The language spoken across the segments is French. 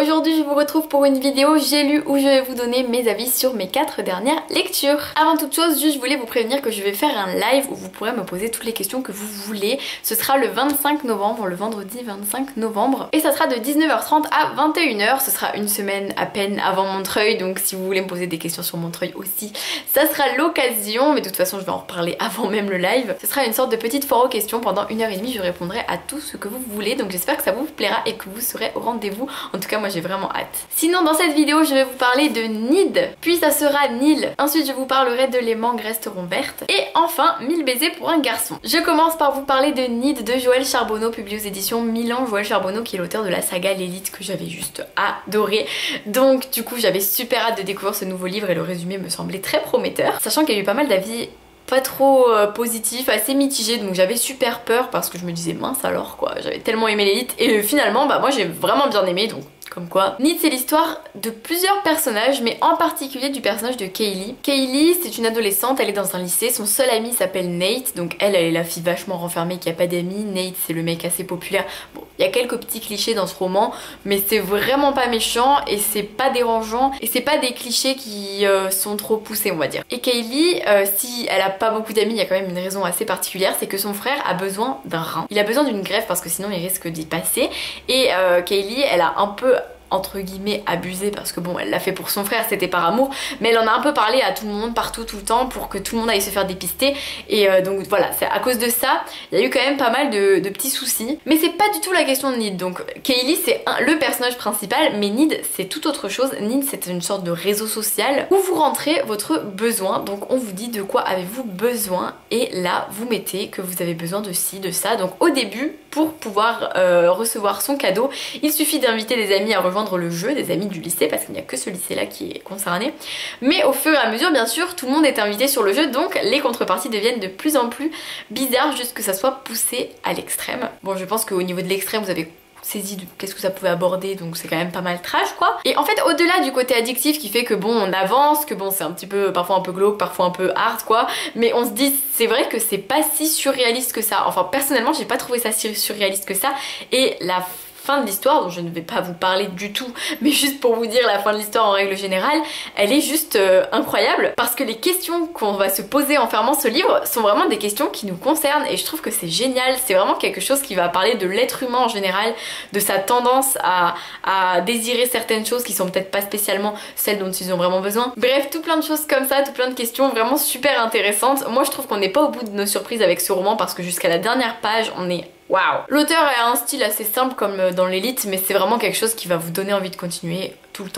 Aujourd'hui je vous retrouve pour une vidéo J'ai lu où je vais vous donner mes avis sur mes 4 dernières lectures. Avant toute chose, juste je voulais vous prévenir que je vais faire un live où vous pourrez me poser toutes les questions que vous voulez. Ce sera le 25 novembre, le vendredi 25 novembre. Et ça sera de 19h30 à 21h. Ce sera une semaine à peine avant Montreuil, donc si vous voulez me poser des questions sur Montreuil aussi, ça sera l'occasion. Mais de toute façon je vais en reparler avant même le live. Ce sera une sorte de petite foire aux questions. Pendant 1h30 je répondrai à tout ce que vous voulez. Donc j'espère que ça vous plaira et que vous serez au rendez-vous. En tout cas moi j'ai vraiment hâte. Sinon dans cette vidéo je vais vous parler de Nid, puis ça sera Nil. Ensuite je vous parlerai de Les mangues resteront vertes. Et enfin 1000 baisers pour un garçon. Je commence par vous parler de Nid de Joël Charbonneau, publié aux éditions Milan. Joël Charbonneau qui est l'auteur de la saga L'Élite que j'avais juste adoré. Donc du coup j'avais super hâte de découvrir ce nouveau livre et le résumé me semblait très prometteur. Sachant qu'il y a eu pas mal d'avis pas trop positif, assez mitigé, donc j'avais super peur parce que je me disais mince alors quoi, j'avais tellement aimé l'Élite et finalement bah moi j'ai vraiment bien aimé, donc comme quoi. Nid c'est l'histoire de plusieurs personnages mais en particulier du personnage de Kaylee. Kaylee c'est une adolescente, elle est dans un lycée, son seul ami s'appelle Nate, donc elle est la fille vachement renfermée qui a pas d'amis, Nate c'est le mec assez populaire. Bon, il y a quelques petits clichés dans ce roman mais c'est vraiment pas méchant et c'est pas dérangeant et c'est pas des clichés qui sont trop poussés on va dire. Et Kaylee, si elle a pas beaucoup d'amis, il y a quand même une raison assez particulière, c'est que son frère a besoin d'un rein. Il a besoin d'une greffe parce que sinon il risque d'y passer et Kaylee elle a un peu entre guillemets abusé parce que bon elle l'a fait pour son frère, c'était par amour, mais elle en a un peu parlé à tout le monde partout tout le temps pour que tout le monde aille se faire dépister et donc voilà, c'est à cause de ça il y a eu quand même pas mal de petits soucis, mais c'est pas du tout la question de Nid. Donc Kaylee c'est le personnage principal mais Nid c'est tout autre chose. Nid c'est une sorte de réseau social où vous rentrez votre besoin, donc on vous dit de quoi avez-vous besoin et là vous mettez que vous avez besoin de ci, de ça. Donc au début pour pouvoir recevoir son cadeau il suffit d'inviter des amis à rejoindre le jeu, des amis du lycée parce qu'il n'y a que ce lycée là qui est concerné, mais au fur et à mesure bien sûr tout le monde est invité sur le jeu, donc les contreparties deviennent de plus en plus bizarres jusqu'à ce que ça soit poussé à l'extrême. Bon je pense qu'au niveau de l'extrême vous avez saisi de qu'est-ce que ça pouvait aborder, donc c'est quand même pas mal trash quoi. Et en fait au-delà du côté addictif qui fait que bon on avance, que bon c'est un petit peu parfois un peu glauque, parfois un peu hard quoi, mais on se dit c'est vrai que c'est pas si surréaliste que ça. Enfin personnellement j'ai pas trouvé ça si surréaliste que ça et la fin de l'histoire dont je ne vais pas vous parler du tout mais juste pour vous dire la fin de l'histoire en règle générale elle est juste incroyable parce que les questions qu'on va se poser en fermant ce livre sont vraiment des questions qui nous concernent et je trouve que c'est génial. C'est vraiment quelque chose qui va parler de l'être humain en général, de sa tendance à désirer certaines choses qui sont peut-être pas spécialement celles dont ils ont vraiment besoin. Bref, tout plein de choses comme ça, tout plein de questions vraiment super intéressantes. Moi je trouve qu'on n'est pas au bout de nos surprises avec ce roman parce que jusqu'à la dernière page on est waouh. L'auteur a un style assez simple comme dans l'Élite mais c'est vraiment quelque chose qui va vous donner envie de continuer tout le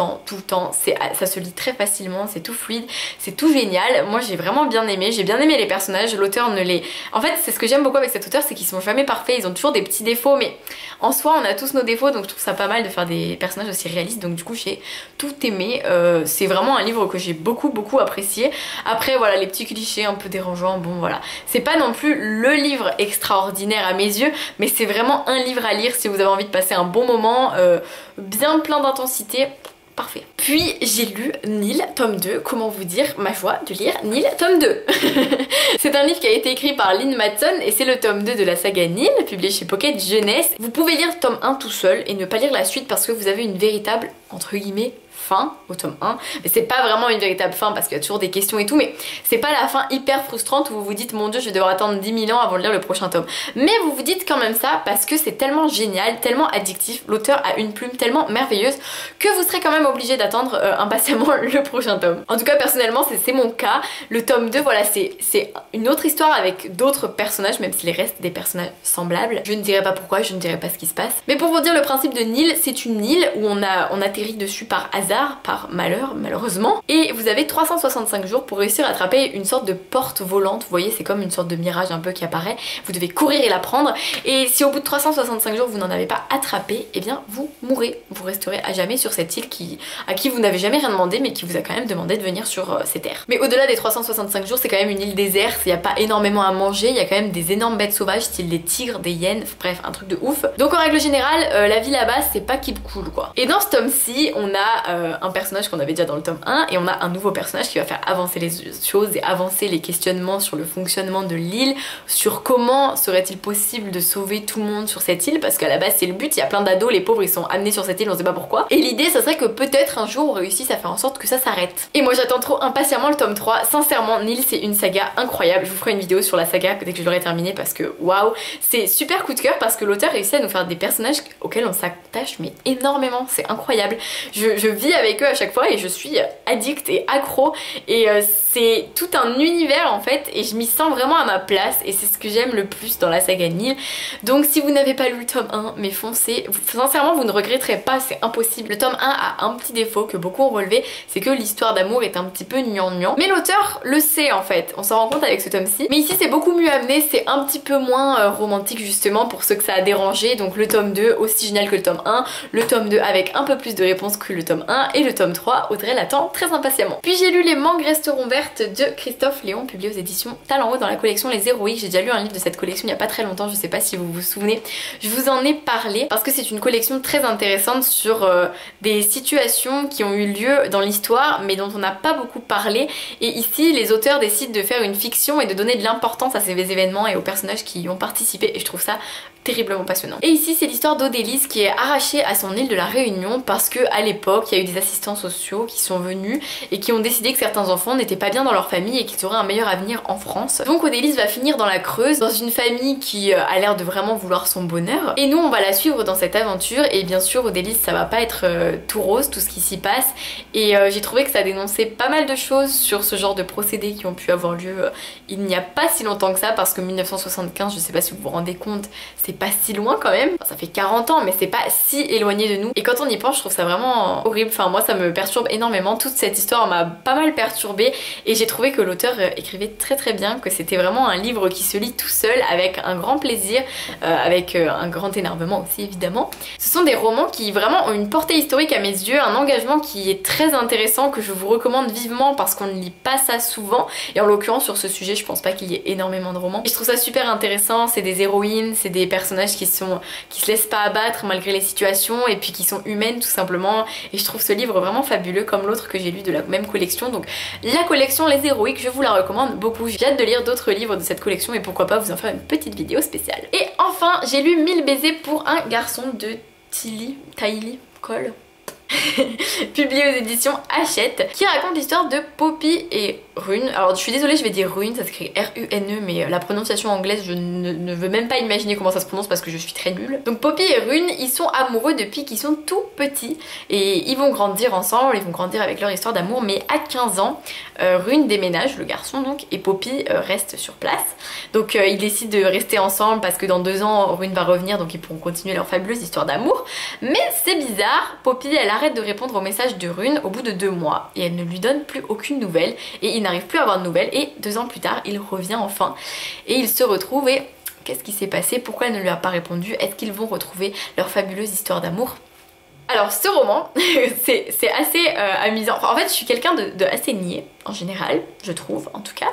temps, ça se lit très facilement, c'est tout fluide, c'est tout génial. Moi j'ai vraiment bien aimé, j'ai bien aimé les personnages, l'auteur ne les... En fait c'est ce que j'aime beaucoup avec cet auteur, c'est qu'ils sont jamais parfaits, ils ont toujours des petits défauts mais en soi on a tous nos défauts donc je trouve ça pas mal de faire des personnages aussi réalistes, donc du coup j'ai tout aimé. C'est vraiment un livre que j'ai beaucoup apprécié. Après voilà les petits clichés un peu dérangeants, bon voilà, c'est pas non plus le livre extraordinaire à mes yeux mais c'est vraiment un livre à lire si vous avez envie de passer un bon moment, bien plein d'intensité. Parfait. Puis j'ai lu Nil, tome 2, comment vous dire ma joie de lire Nil, tome 2. C'est un livre qui a été écrit par Lynn Matson et c'est le tome 2 de la saga Nil, publié chez Pocket Jeunesse. Vous pouvez lire tome 1 tout seul et ne pas lire la suite parce que vous avez une véritable, entre guillemets, fin au tome 1, mais c'est pas vraiment une véritable fin parce qu'il y a toujours des questions et tout, mais c'est pas la fin hyper frustrante où vous vous dites mon dieu je vais devoir attendre 10 000 ans avant de lire le prochain tome, mais vous vous dites quand même ça parce que c'est tellement génial, tellement addictif, l'auteur a une plume tellement merveilleuse que vous serez quand même obligé d'attendre impatiemment le prochain tome. En tout cas personnellement c'est mon cas. Le tome 2 voilà c'est une autre histoire avec d'autres personnages même s'il reste des personnages semblables. Je ne dirai pas pourquoi, je ne dirai pas ce qui se passe, mais pour vous dire le principe de Nil, c'est une île où on atterrit dessus par hasard, par malheur malheureusement, et vous avez 365 jours pour réussir à attraper une sorte de porte volante. Vous voyez c'est comme une sorte de mirage un peu qui apparaît, vous devez courir et la prendre et si au bout de 365 jours vous n'en avez pas attrapé, et bien vous mourrez, vous resterez à jamais sur cette île à qui vous n'avez jamais rien demandé mais qui vous a quand même demandé de venir sur ces terres. Mais au-delà des 365 jours c'est quand même une île déserte, il n'y a pas énormément à manger, il y a quand même des énormes bêtes sauvages style des tigres, des hyènes, bref un truc de ouf. Donc en règle générale la vie là-bas c'est pas keep cool quoi. Et dans ce tome-ci on a un personnage qu'on avait déjà dans le tome 1 et on a un nouveau personnage qui va faire avancer les choses et avancer les questionnements sur le fonctionnement de l'île, sur comment serait-il possible de sauver tout le monde sur cette île, parce qu'à la base c'est le but, il y a plein d'ados, les pauvres ils sont amenés sur cette île, on sait pas pourquoi. Et l'idée ça serait que peut-être un jour on réussisse à faire en sorte que ça s'arrête. Et moi j'attends trop impatiemment le tome 3, sincèrement Nil c'est une saga incroyable, je vous ferai une vidéo sur la saga dès que je l'aurai terminée parce que waouh, c'est super coup de cœur parce que l'auteur réussit à nous faire des personnages auxquels on s'attache mais énormément, c'est incroyable. Je vis avec eux à chaque fois et je suis addict et accro et c'est tout un univers en fait et je m'y sens vraiment à ma place et c'est ce que j'aime le plus dans la saga Nil. Donc si vous n'avez pas lu le tome 1, mais foncez, sincèrement vous ne regretterez pas, c'est impossible. Le tome 1 a un petit défaut que beaucoup ont relevé, c'est que l'histoire d'amour est un petit peu gnangnan, mais l'auteur le sait en fait, on s'en rend compte avec ce tome-ci. Mais ici c'est beaucoup mieux amené, c'est un petit peu moins romantique justement pour ceux que ça a dérangé. Donc le tome 2 aussi génial que le tome 1, le tome 2 avec un peu plus de réponses que le tome 1 et le tome 3, Audrey l'attend très impatiemment. Puis j'ai lu Les mangues resteront vertes de Christophe Léon, publié aux éditions Talent Haut dans la collection Les Héroïques. J'ai déjà lu un livre de cette collection il n'y a pas très longtemps, je sais pas si vous vous souvenez, je vous en ai parlé parce que c'est une collection très intéressante sur des situations qui ont eu lieu dans l'histoire mais dont on n'a pas beaucoup parlé, et ici les auteurs décident de faire une fiction et de donner de l'importance à ces événements et aux personnages qui y ont participé et je trouve ça terriblement passionnant. Et ici c'est l'histoire d'Odélise qui est arrachée à son île de la Réunion parce que à l'époque il y a eu des assistants sociaux qui sont venus et qui ont décidé que certains enfants n'étaient pas bien dans leur famille et qu'ils auraient un meilleur avenir en France. Donc Odélise va finir dans la Creuse, dans une famille qui a l'air de vraiment vouloir son bonheur, et nous on va la suivre dans cette aventure. Et bien sûr Odélise ça va pas être tout rose tout ce qui s'y passe, et j'ai trouvé que ça dénonçait pas mal de choses sur ce genre de procédés qui ont pu avoir lieu il n'y a pas si longtemps que ça, parce que 1975, je sais pas si vous vous rendez compte, c'est pas si loin quand même, ça fait 40 ans mais c'est pas si éloigné de nous, et quand on y pense je trouve ça vraiment horrible. Enfin moi ça me perturbe énormément, toute cette histoire m'a pas mal perturbée et j'ai trouvé que l'auteur écrivait très bien, que c'était vraiment un livre qui se lit tout seul avec un grand plaisir, avec un grand énervement aussi évidemment. Ce sont des romans qui vraiment ont une portée historique à mes yeux, un engagement qui est très intéressant, que je vous recommande vivement parce qu'on ne lit pas ça souvent, et en l'occurrence sur ce sujet je pense pas qu'il y ait énormément de romans. Et je trouve ça super intéressant, c'est des héroïnes, c'est des personnages qui se laissent pas abattre malgré les situations et puis qui sont humaines tout simplement, et je trouve ce livre vraiment fabuleux comme l'autre que j'ai lu de la même collection. Donc la collection Les Héroïques, je vous la recommande beaucoup, j'ai hâte de lire d'autres livres de cette collection et pourquoi pas vous en faire une petite vidéo spéciale. Et enfin j'ai lu 1000 baisers pour un garçon de Tylee Cole publié aux éditions Hachette, qui raconte l'histoire de Poppy et Rune. Alors je suis désolée, je vais dire Rune, ça s'écrit R-U-N-E, mais la prononciation anglaise je ne veux même pas imaginer comment ça se prononce parce que je suis très nulle. Donc Poppy et Rune, ils sont amoureux depuis qu'ils sont tout petits et ils vont grandir ensemble, ils vont grandir avec leur histoire d'amour, mais à 15 ans, Rune déménage, le garçon donc, et Poppy reste sur place. Donc ils décident de rester ensemble parce que dans 2 ans Rune va revenir, donc ils pourront continuer leur fabuleuse histoire d'amour. Mais c'est bizarre, Poppy elle arrête de répondre au message de Rune au bout de 2 mois et elle ne lui donne plus aucune nouvelle et il n'arrive plus à avoir de nouvelles, et 2 ans plus tard il revient enfin et ils se retrouvent. Et qu'est-ce qui s'est passé? Pourquoi elle ne lui a pas répondu? Est-ce qu'ils vont retrouver leur fabuleuse histoire d'amour? Alors ce roman, c'est assez amusant. Enfin, en fait je suis quelqu'un de assez niais en général, je trouve en tout cas,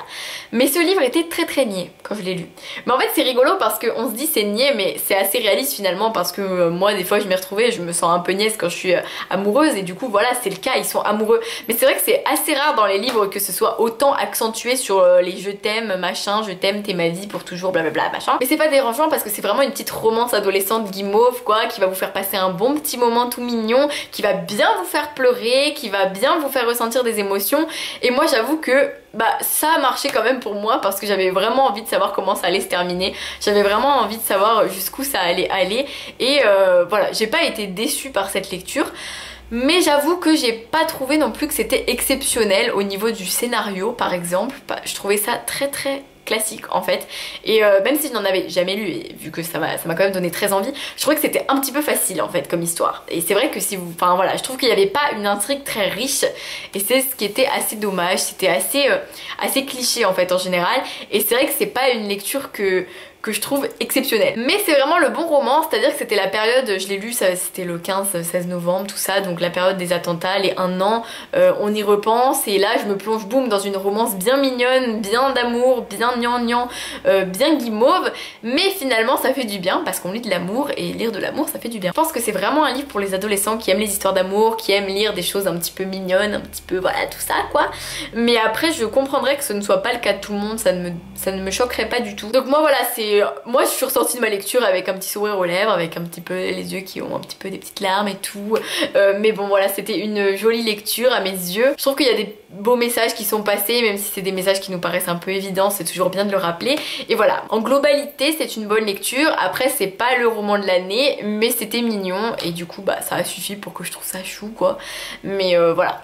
mais ce livre était très niais quand je l'ai lu. Mais en fait c'est rigolo parce qu'on se dit c'est niais mais c'est assez réaliste finalement, parce que moi des fois je m'y retrouvais, je me sens un peu niaise quand je suis amoureuse, et du coup voilà c'est le cas, ils sont amoureux. Mais c'est vrai que c'est assez rare dans les livres que ce soit autant accentué sur les je t'aime machin, je t'aime, t'es ma vie pour toujours blablabla machin. Mais c'est pas dérangeant parce que c'est vraiment une petite romance adolescente guimauve quoi, qui va vous faire passer un bon petit moment tout mignon, qui va bien vous faire pleurer, qui va bien vous faire ressentir des émotions. Et moi j'avoue que ça a marché quand même pour moi parce que j'avais vraiment envie de savoir comment ça allait se terminer, j'avais vraiment envie de savoir jusqu'où ça allait aller, et voilà, j'ai pas été déçue par cette lecture. Mais j'avoue que j'ai pas trouvé non plus que c'était exceptionnel au niveau du scénario par exemple. Je trouvais ça très classique en fait, et même si je n'en avais jamais lu, et vu que ça m'a quand même donné très envie, je trouvais que c'était un petit peu facile en fait comme histoire. Et c'est vrai que si vous, enfin voilà, je trouve qu'il n'y avait pas une intrigue très riche, et c'est ce qui était assez dommage, c'était assez cliché en fait en général, et c'est vrai que c'est pas une lecture que que je trouve exceptionnel. Mais c'est vraiment le bon roman, c'est-à-dire que c'était la période, je l'ai lu, c'était le 15-16 novembre, tout ça, donc la période des attentats, les 1 an, on y repense et là je me plonge boum dans une romance bien mignonne, bien d'amour, bien gnangnan, bien guimauve, mais finalement ça fait du bien parce qu'on lit de l'amour et lire de l'amour ça fait du bien. Je pense que c'est vraiment un livre pour les adolescents qui aiment les histoires d'amour, qui aiment lire des choses un petit peu mignonnes, un petit peu voilà tout ça quoi. Mais après je comprendrais que ce ne soit pas le cas de tout le monde, ça ne me choquerait pas du tout. Donc moi voilà, moi je suis ressortie de ma lecture avec un petit sourire aux lèvres, avec un petit peu les yeux qui ont un petit peu des petites larmes et tout. Mais bon voilà, c'était une jolie lecture à mes yeux. Je trouve qu'il y a des beaux messages qui sont passés, même si c'est des messages qui nous paraissent un peu évidents, c'est toujours bien de le rappeler. Et voilà, en globalité c'est une bonne lecture. Après c'est pas le roman de l'année, mais c'était mignon et du coup bah ça a suffi pour que je trouve ça chou quoi. Mais voilà.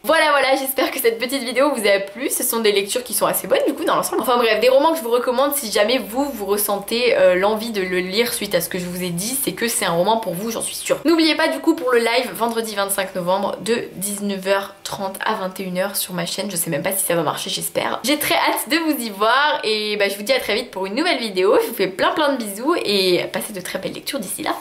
Voilà, j'espère que cette petite vidéo vous a plu. Ce sont des lectures qui sont assez bonnes du coup dans l'ensemble. Enfin bref, des romans que je vous recommande si jamais vous ressentez l'envie de le lire suite à ce que je vous ai dit, c'est que c'est un roman pour vous, j'en suis sûre. N'oubliez pas du coup pour le live vendredi 25 novembre de 19h30 à 21h sur ma chaîne. Je sais même pas si ça va marcher, j'espère. J'ai très hâte de vous y voir et bah, je vous dis à très vite pour une nouvelle vidéo. Je vous fais plein de bisous et passez de très belles lectures d'ici là.